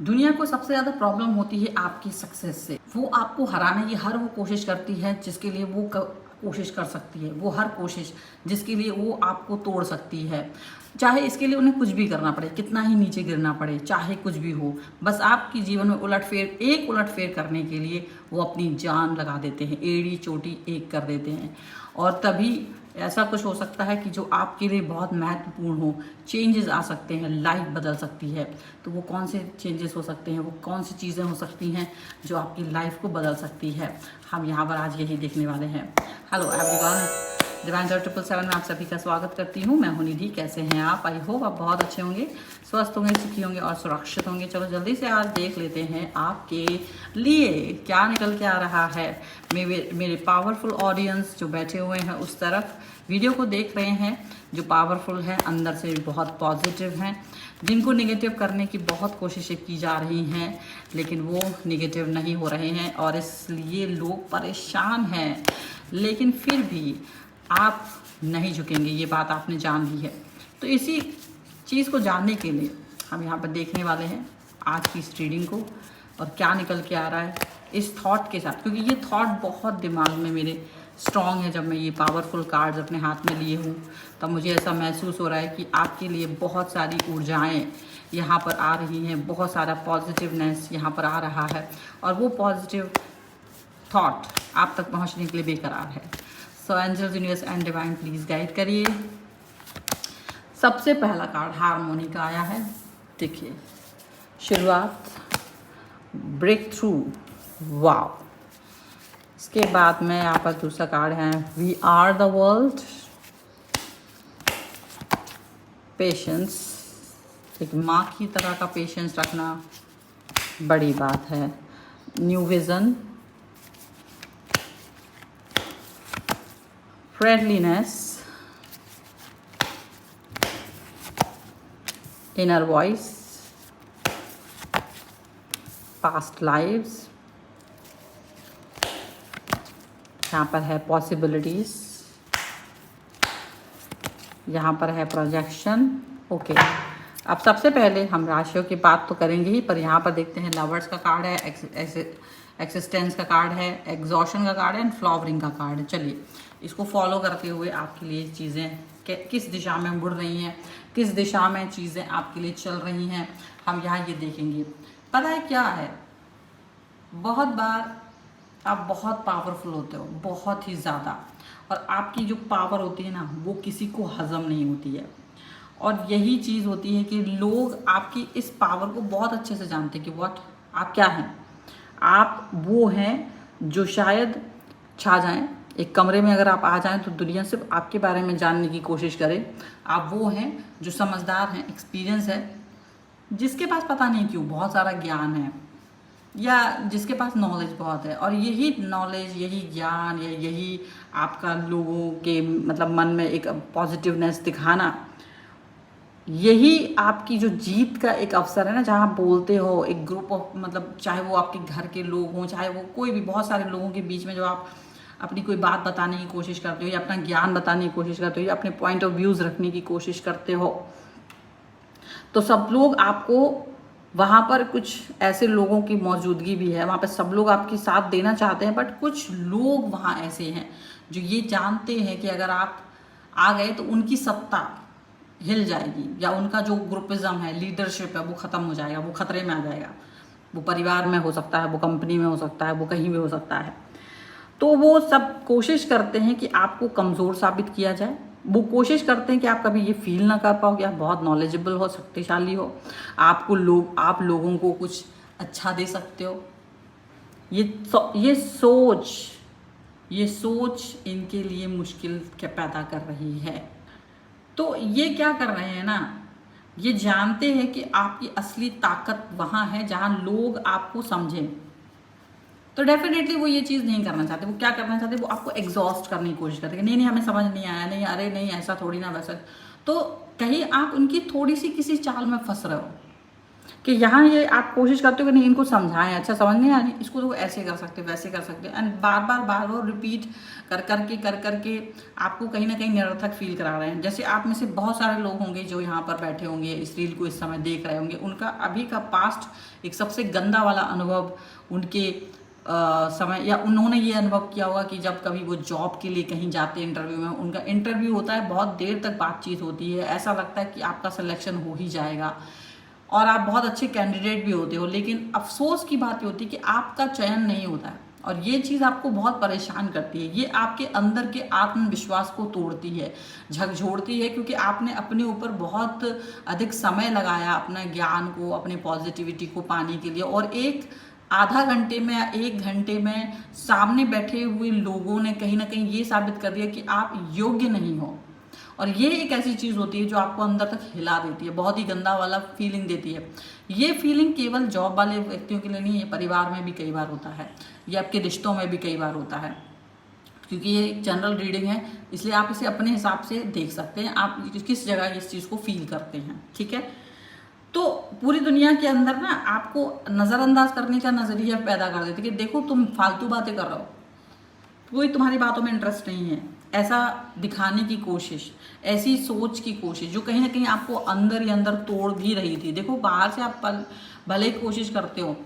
दुनिया को सबसे ज़्यादा प्रॉब्लम होती है आपकी सक्सेस से। वो आपको हराने की हर वो कोशिश करती है जिसके लिए वो कोशिश कर सकती है, वो हर कोशिश जिसके लिए वो आपको तोड़ सकती है। चाहे इसके लिए उन्हें कुछ भी करना पड़े, कितना ही नीचे गिरना पड़े, चाहे कुछ भी हो, बस आपकी जीवन में एक उलटफेर करने के लिए वो अपनी जान लगा देते हैं, एड़ी चोटी एक कर देते हैं। और तभी ऐसा कुछ हो सकता है कि जो आपके लिए बहुत महत्वपूर्ण हो, चेंजेस आ सकते हैं, लाइफ बदल सकती है। तो वो कौन से चेंजेस हो सकते हैं, वो कौन सी चीज़ें हो सकती हैं जो आपकी लाइफ को बदल सकती है, हम यहाँ पर आज यही देखने वाले हैं। हेलो एवरीवन, डिवाइन 777 में आप सभी का स्वागत करती हूँ। मैं हूँ निधि। कैसे हैं आप? आई होप आप बहुत अच्छे होंगे, स्वस्थ होंगे, सुखी होंगे और सुरक्षित होंगे। चलो जल्दी से आज देख लेते हैं आपके लिए क्या निकल के आ रहा है। मेरे पावरफुल ऑडियंस जो बैठे हुए हैं उस तरफ वीडियो को देख रहे हैं, जो पावरफुल हैं, अंदर से बहुत पॉजिटिव हैं, जिनको नेगेटिव करने की बहुत कोशिशें की जा रही हैं लेकिन वो नेगेटिव नहीं हो रहे हैं और इसलिए लोग परेशान हैं। लेकिन फिर भी आप नहीं झुकेंगे, ये बात आपने जान ली है। तो इसी चीज़ को जानने के लिए हम यहाँ पर देखने वाले हैं आज की इस रीडिंग को और क्या निकल के आ रहा है इस थॉट के साथ, क्योंकि ये थॉट बहुत दिमाग में मेरे स्ट्रॉन्ग है। जब मैं ये पावरफुल कार्ड्स अपने हाथ में लिए हूँ तब मुझे ऐसा महसूस हो रहा है कि आपके लिए बहुत सारी ऊर्जाएं यहाँ पर आ रही हैं, बहुत सारा पॉजिटिवनेस यहाँ पर आ रहा है और वो पॉजिटिव थॉट आप तक पहुँचने के लिए बेकरार है। So angels, universe and divine please guide करिए। सबसे पहला कार्ड हारमोनी का आया है। देखिए, शुरुआत, ब्रेक थ्रू, वाव। इसके बाद में यहाँ पर दूसरा कार्ड है we are the world, patience. एक माँ की तरह का पेशेंस रखना बड़ी बात है। New vision, friendliness, inner voice, past lives, यहाँ पर है पॉसिबिलिटीज़, यहाँ पर है प्रोजेक्शन। ओके, अब सबसे पहले हम राशियों की बात तो करेंगे ही, पर यहाँ पर देखते हैं लवर्स का कार्ड है, एक्सिस्टेंस का कार्ड है, एग्जॉशन का कार्ड है एंड फ्लावरिंग का कार्ड है। चलिए इसको फॉलो करते हुए आपके लिए चीज़ें किस दिशा में मुड़ रही हैं, किस दिशा में चीज़ें आपके लिए चल रही हैं, हम यहाँ ये देखेंगे। पता है क्या है, बहुत बार आप बहुत पावरफुल होते हो, बहुत ही ज़्यादा, और आपकी जो पावर होती है ना वो किसी को हजम नहीं होती है। और यही चीज़ होती है कि लोग आपकी इस पावर को बहुत अच्छे से जानते हैं कि व्हाट आप क्या हैं। आप वो हैं जो शायद छा जाएं एक कमरे में, अगर आप आ जाएं तो दुनिया सिर्फ आपके बारे में जानने की कोशिश करे। आप वो हैं जो समझदार हैं, एक्सपीरियंस है, जिसके पास पता नहीं क्यों बहुत सारा ज्ञान है या जिसके पास नॉलेज बहुत है। और यही नॉलेज, यही ज्ञान या यही आपका लोगों के मतलब मन में एक पॉजिटिवनेस दिखाना, यही आपकी जो जीत का एक अवसर है ना, जहाँ आप बोलते हो एक ग्रुप ऑफ, मतलब चाहे वो आपके घर के लोग हों, चाहे वो कोई भी, बहुत सारे लोगों के बीच में जो आप अपनी कोई बात बताने की कोशिश करते हो या अपना ज्ञान बताने की कोशिश करते हो या अपने पॉइंट ऑफ व्यूज़ रखने की कोशिश करते हो, तो सब लोग आपको, वहाँ पर कुछ ऐसे लोगों की मौजूदगी भी है, वहाँ पर सब लोग आपके साथ देना चाहते हैं, बट कुछ लोग वहाँ ऐसे हैं जो ये जानते हैं कि अगर आप आ गए तो उनकी सत्ता हिल जाएगी या उनका जो ग्रुपिज्म है, लीडरशिप है, वो ख़त्म हो जाएगा, वो खतरे में आ जाएगा। वो परिवार में हो सकता है, वो कंपनी में हो सकता है, वो कहीं भी हो सकता है। तो वो सब कोशिश करते हैं कि आपको कमज़ोर साबित किया जाए। वो कोशिश करते हैं कि आप कभी ये फील ना कर पाओ कि आप बहुत नॉलेजेबल हो, शक्तिशाली हो, आप लोगों को कुछ अच्छा दे सकते हो। ये सोच इनके लिए मुश्किल क्या पैदा कर रही है। तो ये क्या कर रहे हैं ना, ये जानते हैं कि आपकी असली ताकत वहाँ है जहाँ लोग आपको समझें। तो डेफिनेटली वो ये चीज़ नहीं करना चाहते। वो क्या करना चाहते, वो आपको एग्जॉस्ट करने की कोशिश करते हैं। नहीं हमें समझ नहीं आया, नहीं अरे नहीं ऐसा थोड़ी ना वैसा। तो कहीं आप उनकी थोड़ी सी किसी चाल में फंस रहे हो। कि यहाँ ये आप कोशिश करते हो कि नहीं इनको समझाएं, अच्छा समझ नहीं आ रही, इसको तो ऐसे कर सकते वैसे कर सकते, एंड बार बार रिपीट कर करके आपको कहीं ना कहीं निरर्थक फील करा रहे हैं। जैसे आप में से बहुत सारे लोग होंगे जो यहाँ पर बैठे होंगे, इस रील को इस समय देख रहे होंगे, उनका अभी का पास्ट एक सबसे गंदा वाला अनुभव उनके समय, या उन्होंने ये अनुभव किया होगा कि जब कभी वो जॉब के लिए कहीं जाते हैं इंटरव्यू में, उनका इंटरव्यू होता है, बहुत देर तक बातचीत होती है, ऐसा लगता है कि आपका सिलेक्शन हो ही जाएगा और आप बहुत अच्छे कैंडिडेट भी होते हो, लेकिन अफसोस की बात ये होती है कि आपका चयन नहीं होता है और ये चीज़ आपको बहुत परेशान करती है। ये आपके अंदर के आत्मविश्वास को तोड़ती है, झकझोरती है, क्योंकि आपने अपने ऊपर बहुत अधिक समय लगाया अपना ज्ञान को, अपने पॉजिटिविटी को पाने के लिए, और एक आधा घंटे में या 1 घंटे में सामने बैठे हुए लोगों ने कहीं ना कहीं ये साबित कर दिया कि आप योग्य नहीं हो। और ये एक ऐसी चीज़ होती है जो आपको अंदर तक हिला देती है, बहुत ही गंदा वाला फीलिंग देती है। ये फीलिंग केवल जॉब वाले व्यक्तियों के लिए नहीं, ये परिवार में भी कई बार होता है, ये आपके रिश्तों में भी कई बार होता है, क्योंकि ये एक जनरल रीडिंग है, इसलिए आप इसे अपने हिसाब से देख सकते हैं, आप किस जगह इस चीज़ को फील करते हैं, ठीक है। तो पूरी दुनिया के अंदर ना आपको नज़रअंदाज करने का नज़रिया पैदा कर देती है कि देखो तुम फालतू बातें कर रहे हो, कोई तुम्हारी बातों में इंटरेस्ट नहीं है, ऐसा दिखाने की कोशिश, ऐसी सोच की कोशिश जो कहीं ना कहीं आपको अंदर ही अंदर तोड़ भी रही थी। देखो बाहर से आप भले ही कोशिश करते हो,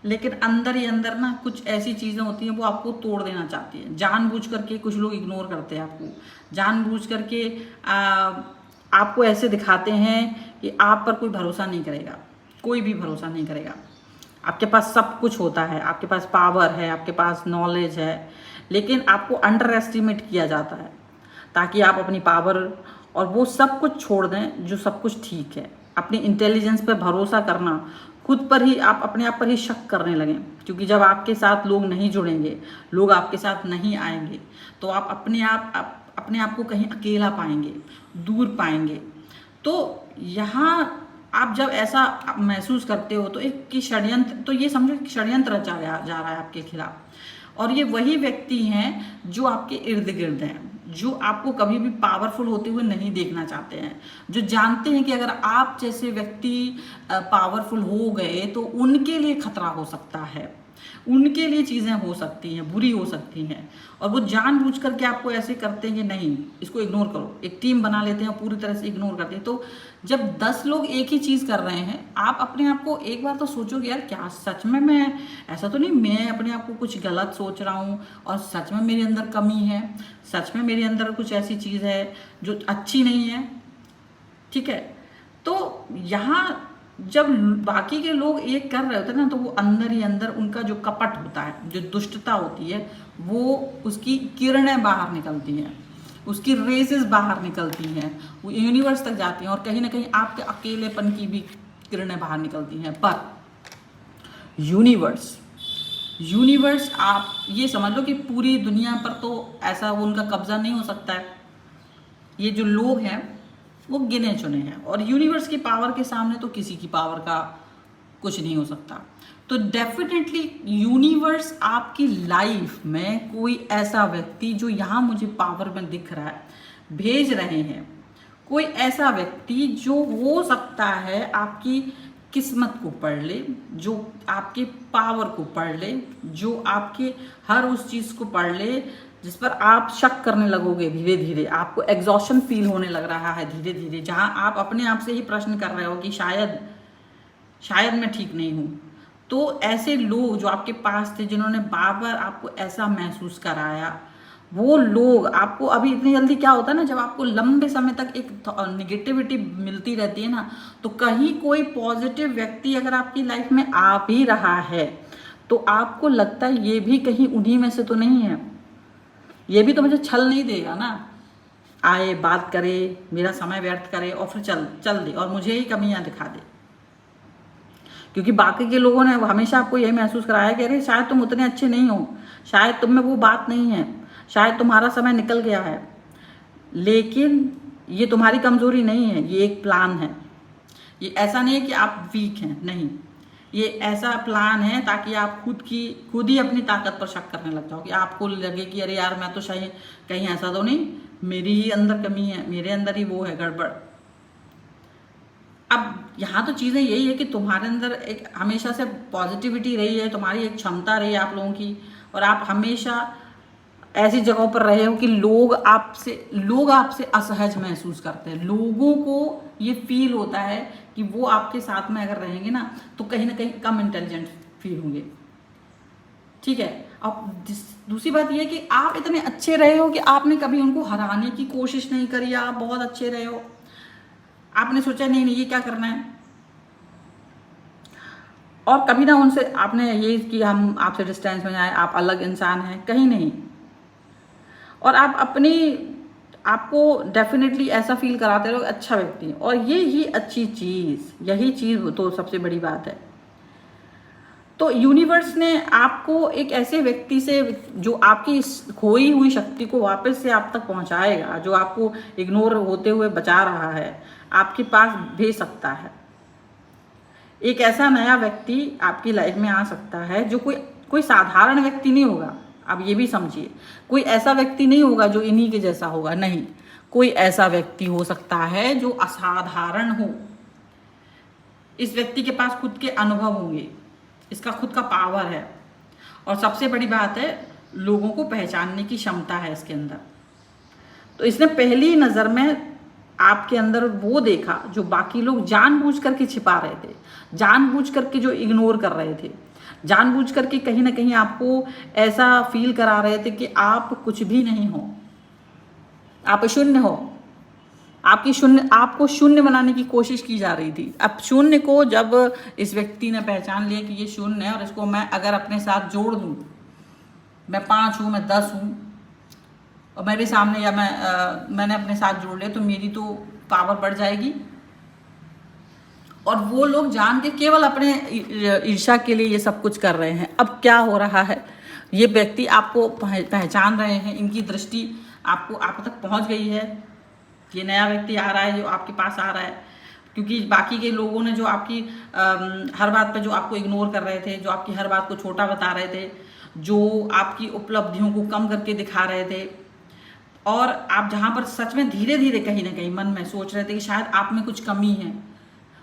लेकिन अंदर ही अंदर ना कुछ ऐसी चीज़ें होती हैं वो आपको तोड़ देना चाहती है। जानबूझ करके कुछ लोग इग्नोर करते हैं आपको, जानबूझ करके आपको ऐसे दिखाते हैं कि आप पर कोई भरोसा नहीं करेगा, कोई भी भरोसा नहीं करेगा। आपके पास सब कुछ होता है, आपके पास पावर है, आपके पास नॉलेज है, लेकिन आपको अंडर एस्टिमेट किया जाता है ताकि आप अपनी पावर और वो सब कुछ छोड़ दें जो सब कुछ ठीक है। अपनी इंटेलिजेंस पर भरोसा करना, खुद पर ही आप अपने आप पर ही शक करने लगें, क्योंकि जब आपके साथ लोग नहीं जुड़ेंगे, लोग आपके साथ नहीं आएंगे, तो आप अपने आप को कहीं अकेला पाएंगे, दूर पाएंगे। तो यहाँ आप जब ऐसा महसूस करते हो तो एक कि षड्यंत्र, तो ये समझो कि षड्यंत्र रचा जा रहा है आपके खिलाफ, और ये वही व्यक्ति हैं जो आपके इर्द गिर्द हैं, जो आपको कभी भी पावरफुल होते हुए नहीं देखना चाहते हैं, जो जानते हैं कि अगर आप जैसे व्यक्ति पावरफुल हो गए तो उनके लिए खतरा हो सकता है, उनके लिए चीज़ें हो सकती हैं, बुरी हो सकती हैं, और वो जानबूझ करके आपको ऐसे करते हैं कि नहीं इसको इग्नोर करो। एक टीम बना लेते हैं और पूरी तरह से इग्नोर करते हैं। तो जब 10 लोग एक ही चीज़ कर रहे हैं, आप अपने आप को एक बार तो सोचोगे यार क्या सच में मैं ऐसा तो नहीं, मैं अपने आप को कुछ गलत सोच रहा हूँ और सच में मेरे अंदर कमी है, सच में मेरे अंदर कुछ ऐसी चीज़ है जो अच्छी नहीं है, ठीक है। तो यहाँ जब बाकी के लोग एक कर रहे होते हैं ना, तो वो अंदर ही अंदर उनका जो कपट होता है, जो दुष्टता होती है, वो उसकी किरणें बाहर निकलती हैं, उसकी रेसेस बाहर निकलती हैं, वो यूनिवर्स तक जाती हैं, और कहीं ना कहीं आपके अकेलेपन की भी किरणें बाहर निकलती हैं। पर यूनिवर्स आप ये समझ लो कि पूरी दुनिया पर तो ऐसा उनका कब्जा नहीं हो सकता है। ये जो लोग हैं वो गिने चुने हैं, और यूनिवर्स की पावर के सामने तो किसी की पावर का कुछ नहीं हो सकता। तो डेफिनेटली यूनिवर्स आपकी लाइफ में कोई ऐसा व्यक्ति जो यहाँ मुझे पावर में दिख रहा है भेज रहे हैं, कोई ऐसा व्यक्ति जो हो सकता है आपकी किस्मत को पढ़ ले, जो आपके पावर को पढ़ ले, जो आपके हर उस चीज़ को पढ़ ले जिस पर आप शक करने लगोगे। धीरे धीरे आपको एग्जॉशन फील होने लग रहा है, धीरे धीरे, जहां आप अपने आप से ही प्रश्न कर रहे हो कि शायद मैं ठीक नहीं हूं। तो ऐसे लोग जो आपके पास थे, जिन्होंने बार बार आपको ऐसा महसूस कराया, वो लोग आपको अभी इतनी जल्दी क्या होता है ना, जब आपको लंबे समय तक एक निगेटिविटी मिलती रहती है ना, तो कहीं कोई पॉजिटिव व्यक्ति अगर आपकी लाइफ में आ भी रहा है तो आपको लगता है ये भी कहीं उन्हीं में से तो नहीं है, ये भी तो मुझे छल नहीं देगा ना, आए बात करे, मेरा समय व्यर्थ करे और फिर चल दे और मुझे ही कमियां दिखा दे। क्योंकि बाकी के लोगों ने हमेशा आपको यही महसूस कराया कि अरे शायद तुम उतने अच्छे नहीं हो, शायद तुम में वो बात नहीं है, शायद तुम्हारा समय निकल गया है। लेकिन ये तुम्हारी कमजोरी नहीं है, ये एक प्लान है। ये ऐसा नहीं है कि आप वीक हैं, नहीं, ये ऐसा प्लान है ताकि आप खुद ही अपनी ताकत पर शक करने लग जाओ, कि आपको लगे कि अरे यार मैं तो शायद कहीं ऐसा तो नहीं, मेरी ही अंदर कमी है, मेरे अंदर ही वो है गड़बड़। अब यहाँ तो चीज़ें यही है कि तुम्हारे अंदर एक हमेशा से पॉजिटिविटी रही है, तुम्हारी एक क्षमता रही है आप लोगों की, और आप हमेशा ऐसी जगहों पर रहे हो कि लोग आपसे असहज महसूस करते हैं। लोगों को ये फील होता है कि वो आपके साथ में अगर रहेंगे ना तो कहीं ना कहीं कम इंटेलिजेंट फील होंगे। ठीक है। अब दूसरी बात ये है कि आप इतने अच्छे रहे हो कि आपने कभी उनको हराने की कोशिश नहीं करी। आप बहुत अच्छे रहे हो, आपने सोचा नहीं ये क्या करना है, और कभी ना उनसे आपने ये कि हम आपसे डिस्टेंस में जाए, आप अलग इंसान हैं, कहीं नहीं। और आपको डेफिनेटली ऐसा फील कराते रहो अच्छा व्यक्ति, और यही अच्छी चीज़, यही चीज़ तो सबसे बड़ी बात है। तो यूनिवर्स ने आपको एक ऐसे व्यक्ति से जो आपकी खोई हुई शक्ति को वापस से आप तक पहुंचाएगा, जो आपको इग्नोर होते हुए बचा रहा है, आपके पास भेज सकता है। एक ऐसा नया व्यक्ति आपकी लाइफ में आ सकता है जो कोई साधारण व्यक्ति नहीं होगा। आप ये भी समझिए, कोई ऐसा व्यक्ति नहीं होगा जो इन्हीं के जैसा होगा, नहीं। कोई ऐसा व्यक्ति हो सकता है जो असाधारण हो। इस व्यक्ति के पास खुद के अनुभव होंगे, इसका खुद का पावर है, और सबसे बड़ी बात है लोगों को पहचानने की क्षमता है इसके अंदर। तो इसने पहली नज़र में आपके अंदर वो देखा जो बाकी लोग जानबूझ करके छिपा रहे थे, जानबूझ करके जो इग्नोर कर रहे थे, जानबूझ करके कहीं ना कहीं आपको ऐसा फील करा रहे थे कि आप कुछ भी नहीं हो, आप शून्य हो। आपको शून्य बनाने की कोशिश की जा रही थी। अब शून्य को जब इस व्यक्ति ने पहचान लिया कि ये शून्य है और इसको मैं अगर अपने साथ जोड़ दूं, मैं 5 हूँ, मैं 10 हूँ, और मेरे सामने या मैंने अपने साथ जोड़ लिया तो मेरी तो पावर बढ़ जाएगी। और वो लोग जान के केवल अपने ईर्ष्या के लिए ये सब कुछ कर रहे हैं। अब क्या हो रहा है, ये व्यक्ति आपको पहचान रहे हैं, इनकी दृष्टि आप तक पहुंच गई है। ये नया व्यक्ति आ रहा है जो आपके पास आ रहा है, क्योंकि बाकी के लोगों ने जो आपकी हर बात पे जो आपको इग्नोर कर रहे थे, जो आपकी हर बात को छोटा बता रहे थे, जो आपकी उपलब्धियों को कम करके दिखा रहे थे, और आप जहाँ पर सच में धीरे धीरे कहीं ना कहीं मन में सोच रहे थे कि शायद आप में कुछ कमी है,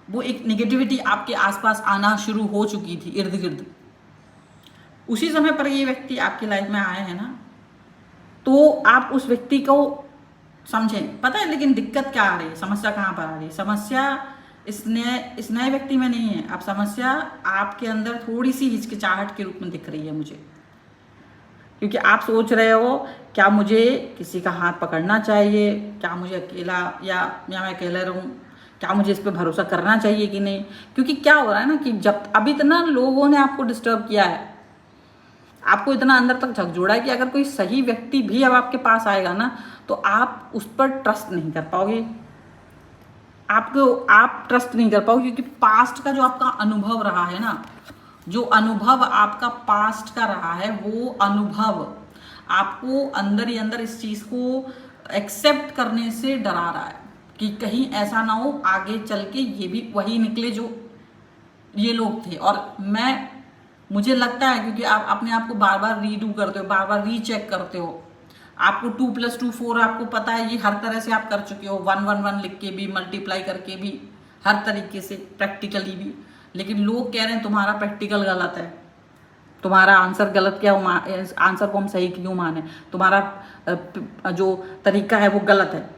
वो एक निगेटिविटी आपके आसपास आना शुरू हो चुकी थी इर्द गिर्द। उसी समय पर ये व्यक्ति आपकी लाइफ में आए हैं ना, तो आप उस व्यक्ति को समझें। पता है लेकिन दिक्कत क्या आ रही है, समस्या कहाँ पर आ रही है? समस्या इस नए व्यक्ति में नहीं है। अब समस्या आपके अंदर थोड़ी सी हिचकिचाहट के रूप में दिख रही है मुझे, क्योंकि आप सोच रहे हो क्या मुझे किसी का हाथ पकड़ना चाहिए, क्या मुझे अकेला या मैं अकेला रहूं, क्या मुझे इस पर भरोसा करना चाहिए कि नहीं। क्योंकि क्या हो रहा है ना कि जब अभी इतना लोगों ने आपको डिस्टर्ब किया है, आपको इतना अंदर तक झकझोड़ा है कि अगर कोई सही व्यक्ति भी अब आपके पास आएगा ना तो आप उस पर ट्रस्ट नहीं कर पाओगे। आप ट्रस्ट नहीं कर पाओगे, क्योंकि पास्ट का जो आपका अनुभव रहा है ना, जो अनुभव आपका पास्ट का रहा है, वो अनुभव आपको अंदर ही अंदर इस चीज़ को एक्सेप्ट करने से डरा रहा है कि कहीं ऐसा ना हो आगे चल के ये भी वही निकले जो ये लोग थे। और मुझे लगता है क्योंकि आप अपने आप को बार बार रीडू करते हो, बार बार रीचेक करते हो, आपको 2+2 4 आपको पता है, ये हर तरह से आप कर चुके हो, 1 1 1 लिख के भी, मल्टीप्लाई करके भी, हर तरीके से प्रैक्टिकली भी। लेकिन लोग कह रहे हैं तुम्हारा प्रैक्टिकल गलत है, तुम्हारा आंसर गलत, क्या आंसर को हम सही क्यों माने, तुम्हारा जो तरीका है वो गलत है।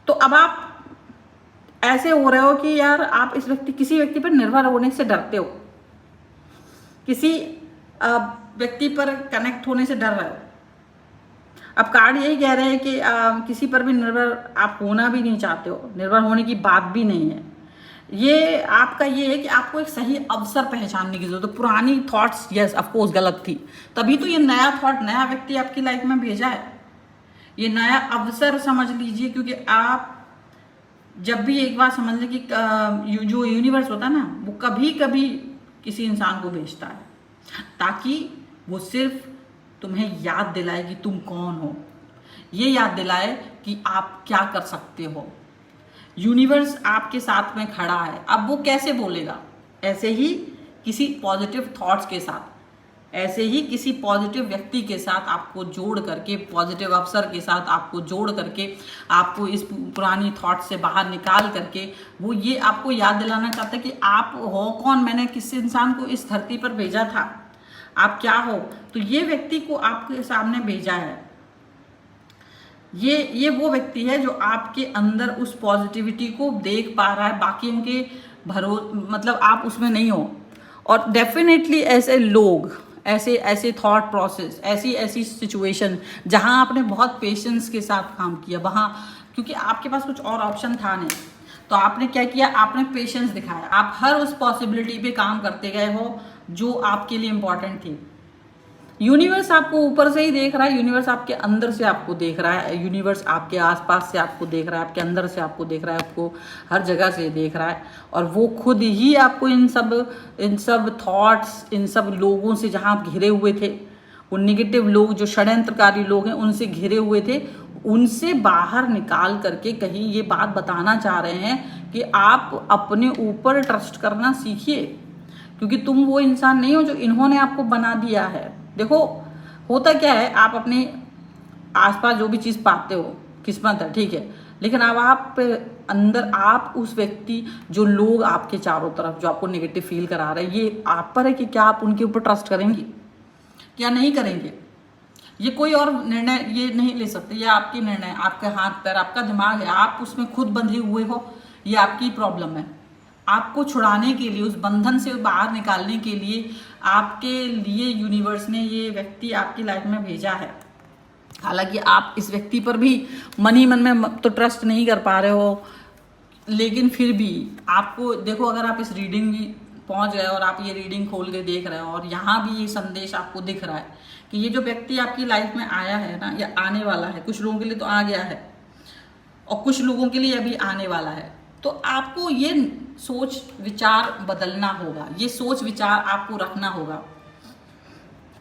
तो अब आप ऐसे हो रहे हो कि यार आप किसी व्यक्ति पर निर्भर होने से डरते हो, किसी व्यक्ति पर कनेक्ट होने से डर रहे हो। अब कार्ड यही कह रहे हैं कि किसी पर भी निर्भर आप होना भी नहीं चाहते हो, निर्भर होने की बात भी नहीं है। ये आपका ये है कि आपको एक सही अवसर पहचानने की जरूरत है। पुरानी थॉट्स यस ऑफ कोर्स गलत थी, तभी तो ये नया थॉट, नया व्यक्ति आपकी लाइफ में भेजा है। ये नया अवसर समझ लीजिए, क्योंकि आप जब भी एक बार समझ लें कि जो यूनिवर्स होता है ना, वो कभी कभी किसी इंसान को भेजता है ताकि वो सिर्फ तुम्हें याद दिलाए कि तुम कौन हो, ये याद दिलाए कि आप क्या कर सकते हो। यूनिवर्स आपके साथ में खड़ा है। अब वो कैसे बोलेगा? ऐसे ही किसी पॉजिटिव थॉट्स के साथ, ऐसे ही किसी पॉजिटिव व्यक्ति के साथ आपको जोड़ करके, पॉजिटिव अवसर के साथ आपको जोड़ करके, आपको इस पुरानी थॉट से बाहर निकाल करके वो ये आपको याद दिलाना चाहता है कि आप हो कौन, मैंने किस इंसान को इस धरती पर भेजा था, आप क्या हो। तो ये व्यक्ति को आपके सामने भेजा है, ये वो व्यक्ति है जो आपके अंदर उस पॉजिटिविटी को देख पा रहा है, बाकियों के मतलब आप उसमें नहीं हो। और डेफिनेटली ऐसे लोग, ऐसे थॉट प्रोसेस, ऐसी सिचुएशन जहां आपने बहुत पेशेंस के साथ काम किया, वहां क्योंकि आपके पास कुछ और ऑप्शन था नहीं, तो आपने क्या किया, आपने पेशेंस दिखाया, आप हर उस पॉसिबिलिटी पे काम करते गए हो जो आपके लिए इंपॉर्टेंट थी। यूनिवर्स आपको ऊपर से ही देख रहा है, यूनिवर्स आपके अंदर से आपको देख रहा है, यूनिवर्स आपके आसपास से आपको देख रहा है, आपके अंदर से आपको देख रहा है, आपको हर जगह से देख रहा है। और वो खुद ही आपको इन सब थॉट्स, इन सब लोगों से जहां आप घिरे हुए थे, वो निगेटिव लोग जो षड्यंत्रकारी लोग हैं उनसे घिरे हुए थे, उनसे बाहर निकाल करके कहीं ये बात बताना चाह रहे हैं कि आप अपने ऊपर ट्रस्ट करना सीखिए, क्योंकि तुम वो इंसान नहीं हो जो इन्होंने आपको बना दिया है। देखो होता क्या है, आप अपने आसपास जो भी चीज़ पाते हो किस्मत है, ठीक है, लेकिन अब आप अंदर आप उस व्यक्ति, जो लोग आपके चारों तरफ जो आपको नेगेटिव फील करा रहे हैं, ये आप पर है कि क्या आप उनके ऊपर ट्रस्ट करेंगे, क्या नहीं करेंगे। ये कोई और निर्णय ये नहीं ले सकते, ये आपकी निर्णय, आपके हाथ पैर, आपका दिमाग है, आप उसमें खुद बंधे हुए हो, ये आपकी प्रॉब्लम है। आपको छुड़ाने के लिए, उस बंधन से बाहर निकालने के लिए आपके लिए यूनिवर्स ने ये व्यक्ति आपकी लाइफ में भेजा है। हालांकि आप इस व्यक्ति पर भी मन ही मन में तो ट्रस्ट नहीं कर पा रहे हो, लेकिन फिर भी आपको देखो, अगर आप इस रीडिंग में पहुंच गए और आप ये रीडिंग खोल के देख रहे हो और यहाँ भी ये संदेश आपको दिख रहा है कि ये जो व्यक्ति आपकी लाइफ में आया है ना, या आने वाला है, कुछ लोगों के लिए तो आ गया है और कुछ लोगों के लिए अभी आने वाला है, तो आपको ये सोच विचार बदलना होगा, ये सोच विचार आपको रखना होगा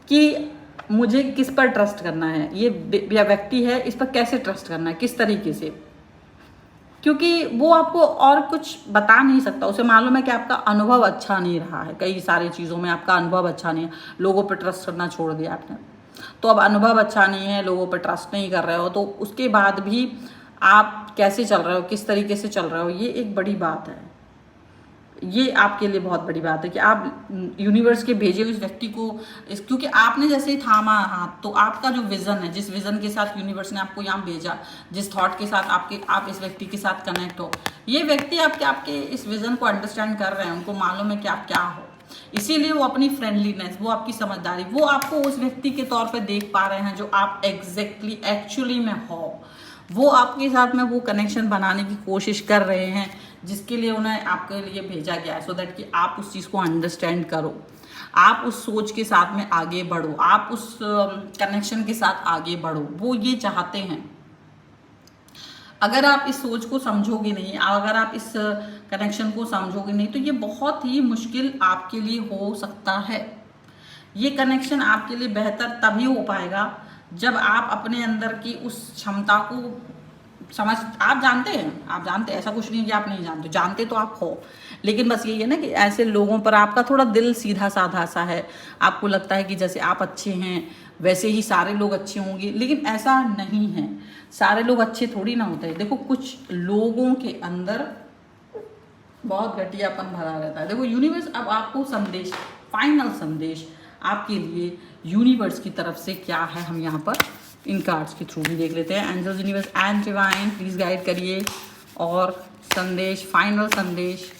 कि मुझे किस पर ट्रस्ट करना है, ये व्यक्ति है इस पर कैसे ट्रस्ट करना है, किस तरीके से, क्योंकि वो आपको और कुछ बता नहीं सकता। उसे मालूम है कि आपका अनुभव अच्छा नहीं रहा है, कई सारी चीज़ों में आपका अनुभव अच्छा नहीं है, लोगों पर ट्रस्ट करना छोड़ दिया आपने, तो अब अनुभव अच्छा नहीं है, लोगों पर ट्रस्ट नहीं कर रहे हो, तो उसके बाद भी आप कैसे चल रहे हो, किस तरीके से चल रहे हो, ये एक बड़ी बात है। ये आपके लिए बहुत बड़ी बात है कि आप यूनिवर्स के भेजे हुए व्यक्ति को क्योंकि आपने जैसे ही थामा हाथ, तो आपका जो विजन है, जिस विजन के साथ यूनिवर्स ने आपको यहाँ भेजा, जिस थॉट के साथ आप इस व्यक्ति के साथ कनेक्ट हो, ये व्यक्ति आपके इस विजन को अंडरस्टैंड कर रहे हैं, उनको मालूम है कि आप क्या हो, इसीलिए वो अपनी फ्रेंडलीनेस, वो आपकी समझदारी, वो आपको उस व्यक्ति के तौर पर देख पा रहे हैं जो आप एक्चुअली में हो। वो आपके साथ में वो कनेक्शन बनाने की कोशिश कर रहे हैं जिसके लिए उन्हें आपके लिए भेजा गया है, सो दैट कि आप उस चीज़ को अंडरस्टैंड करो, आप उस सोच के साथ में आगे बढ़ो, आप उस कनेक्शन के साथ आगे बढ़ो, वो ये चाहते हैं। अगर आप इस सोच को समझोगे नहीं, अगर आप इस कनेक्शन को समझोगे नहीं, तो ये बहुत ही मुश्किल आपके लिए हो सकता है। ये कनेक्शन आपके लिए बेहतर तभी हो पाएगा जब आप अपने अंदर की उस क्षमता को आप जानते हैं, ऐसा कुछ नहीं है कि आप नहीं जानते, जानते तो आप हो, लेकिन बस यही है ना कि ऐसे लोगों पर आपका थोड़ा दिल सीधा साधा सा है, आपको लगता है कि जैसे आप अच्छे हैं वैसे ही सारे लोग अच्छे होंगे, लेकिन ऐसा नहीं है, सारे लोग अच्छे थोड़ी ना होते हैं। देखो कुछ लोगों के अंदर बहुत घटियापन भरा रहता है। देखो यूनिवर्स अब आपको संदेश, फाइनल संदेश आपके लिए यूनिवर्स की तरफ से क्या है, हम यहाँ पर इन कार्ड्स के थ्रू भी देख लेते हैं। Angels, universe and divine please guide करिए और संदेश, फाइनल संदेश।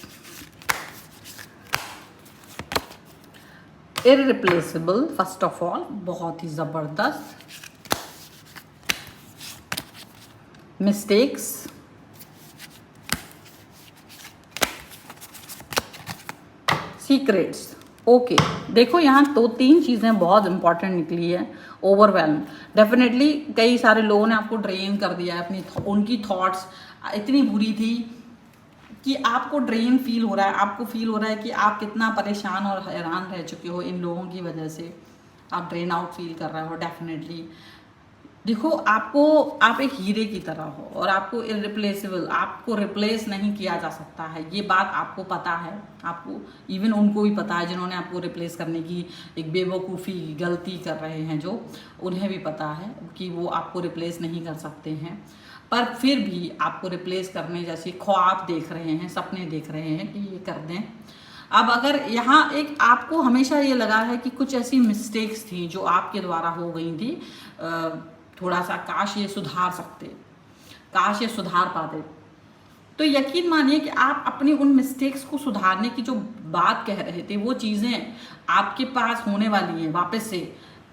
इररिप्लेसेबल, फर्स्ट ऑफ ऑल बहुत ही जबरदस्त। Mistakes, secrets. ओके देखो यहाँ 2-3 चीज़ें बहुत इंपॉर्टेंट निकली है। ओवरवेल्म, डेफिनेटली कई सारे लोगों ने आपको ड्रेन कर दिया है, उनकी थॉट्स इतनी बुरी थी कि आपको ड्रेन फील हो रहा है, आपको फील हो रहा है कि आप कितना परेशान और हैरान रह चुके हो इन लोगों की वजह से, आप ड्रेन आउट फील कर रहे हो। डेफिनेटली देखो, आप एक हीरे की तरह हो और आपको इररिप्लेसेबल, आपको रिप्लेस नहीं किया जा सकता है। ये बात आपको पता है, आपको इवन उनको भी पता है जिन्होंने आपको रिप्लेस करने की एक बेवकूफ़ी गलती कर रहे हैं, जो उन्हें भी पता है कि वो आपको रिप्लेस नहीं कर सकते हैं। पर फिर भी आपको रिप्लेस करने जैसे ख्वाब देख रहे हैं, सपने देख रहे हैं कि ये कर दें। अब अगर यहाँ एक आपको हमेशा ये लगा है कि कुछ ऐसी मिस्टेक्स थी जो आपके द्वारा हो गई थी, थोड़ा सा काश ये सुधार सकते, काश ये सुधार पाते, तो यकीन मानिए कि आप अपनी उन मिस्टेक्स को सुधारने की जो बात कह रहे थे वो चीज़ें आपके पास होने वाली हैं वापस से।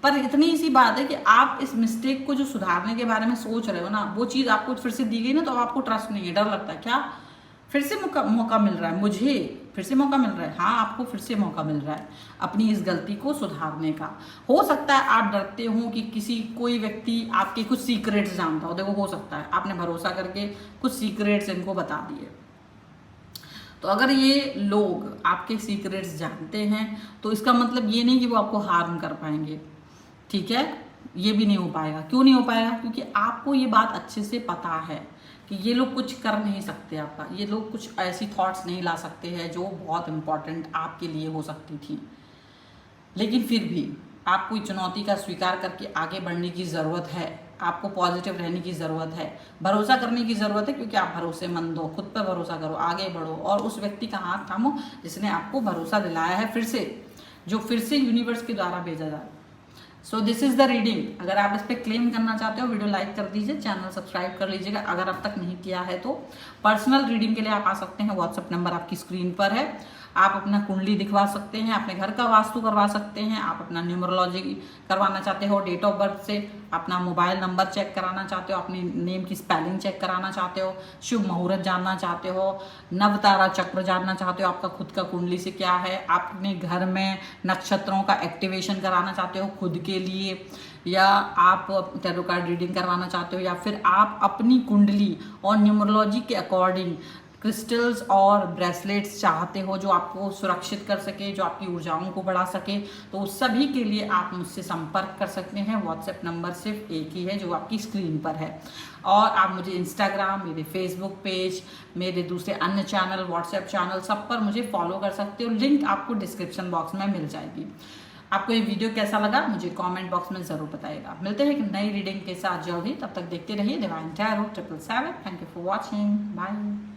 पर इतनी सी बात है कि आप इस मिस्टेक को जो सुधारने के बारे में सोच रहे हो ना, वो चीज़ आपको फिर से दी गई ना, तो आपको ट्रस्ट नहीं है, डर लगता है क्या फिर से मौका मिल रहा है, मुझे फिर से मौका मिल रहा है। हाँ, आपको फिर से मौका मिल रहा है अपनी इस गलती को सुधारने का। हो सकता है आप डरते हो कि कोई व्यक्ति आपके कुछ सीक्रेट्स जानता हो। देखो, हो सकता है आपने भरोसा करके कुछ सीक्रेट्स इनको बता दिए, तो अगर ये लोग आपके सीक्रेट्स जानते हैं तो इसका मतलब ये नहीं कि वो आपको हार्म कर पाएंगे, ठीक है। ये भी नहीं हो पाएगा। क्यों नहीं हो पाएगा? क्योंकि आपको ये बात अच्छे से पता है कि ये लोग कुछ कर नहीं सकते आपका, ये लोग कुछ ऐसी थॉट्स नहीं ला सकते हैं जो बहुत इंपॉर्टेंट आपके लिए हो सकती थी। लेकिन फिर भी आपको चुनौती का स्वीकार करके आगे बढ़ने की ज़रूरत है, आपको पॉजिटिव रहने की ज़रूरत है, भरोसा करने की ज़रूरत है, क्योंकि आप भरोसेमंद हो। खुद पर भरोसा करो, आगे बढ़ो और उस व्यक्ति का हाथ थामो जिसने आपको भरोसा दिलाया है, फिर से, जो फिर से यूनिवर्स के द्वारा भेजा जाए। So this is the reading. अगर आप इस पर क्लेम करना चाहते हो, वीडियो लाइक कर दीजिए, चैनल सब्सक्राइब कर लीजिएगा अगर अब तक नहीं किया है तो। पर्सनल रीडिंग के लिए आप आ सकते हैं, व्हाट्सएप नंबर आपकी स्क्रीन पर है। आप अपना कुंडली दिखवा सकते हैं, अपने घर का वास्तु करवा सकते हैं, आप अपना न्यूमरोलॉजी करवाना चाहते हो, डेट ऑफ बर्थ से अपना मोबाइल नंबर चेक कराना चाहते हो, अपनी नेम की स्पेलिंग चेक कराना चाहते हो, शुभ मुहूर्त जानना चाहते हो, नवतारा चक्र जानना चाहते हो, आपका खुद का कुंडली से क्या है, आप अपने घर में नक्षत्रों का एक्टिवेशन कराना चाहते हो खुद के लिए, या आप टैरो कार्ड रीडिंग करवाना चाहते हो, या फिर आप अपनी कुंडली और न्यूमरोलॉजी के अकॉर्डिंग क्रिस्टल्स और ब्रेसलेट्स चाहते हो जो आपको सुरक्षित कर सके, जो आपकी ऊर्जाओं को बढ़ा सके, तो उस सभी के लिए आप मुझसे संपर्क कर सकते हैं। व्हाट्सएप नंबर सिर्फ एक ही है जो आपकी स्क्रीन पर है। और आप मुझे इंस्टाग्राम, मेरे फेसबुक पेज, मेरे दूसरे अन्य चैनल, व्हाट्सएप चैनल, सब पर मुझे फॉलो कर सकते हो। लिंक आपको डिस्क्रिप्शन बॉक्स में मिल जाएगी। आपको ये वीडियो कैसा लगा मुझे कमेंट बॉक्स में ज़रूर बताइएगा। मिलते हैं एक नई रीडिंग के साथ जल्द ही, तब तक देखते रहिए divine tarot 777। Thank you for watching, bye.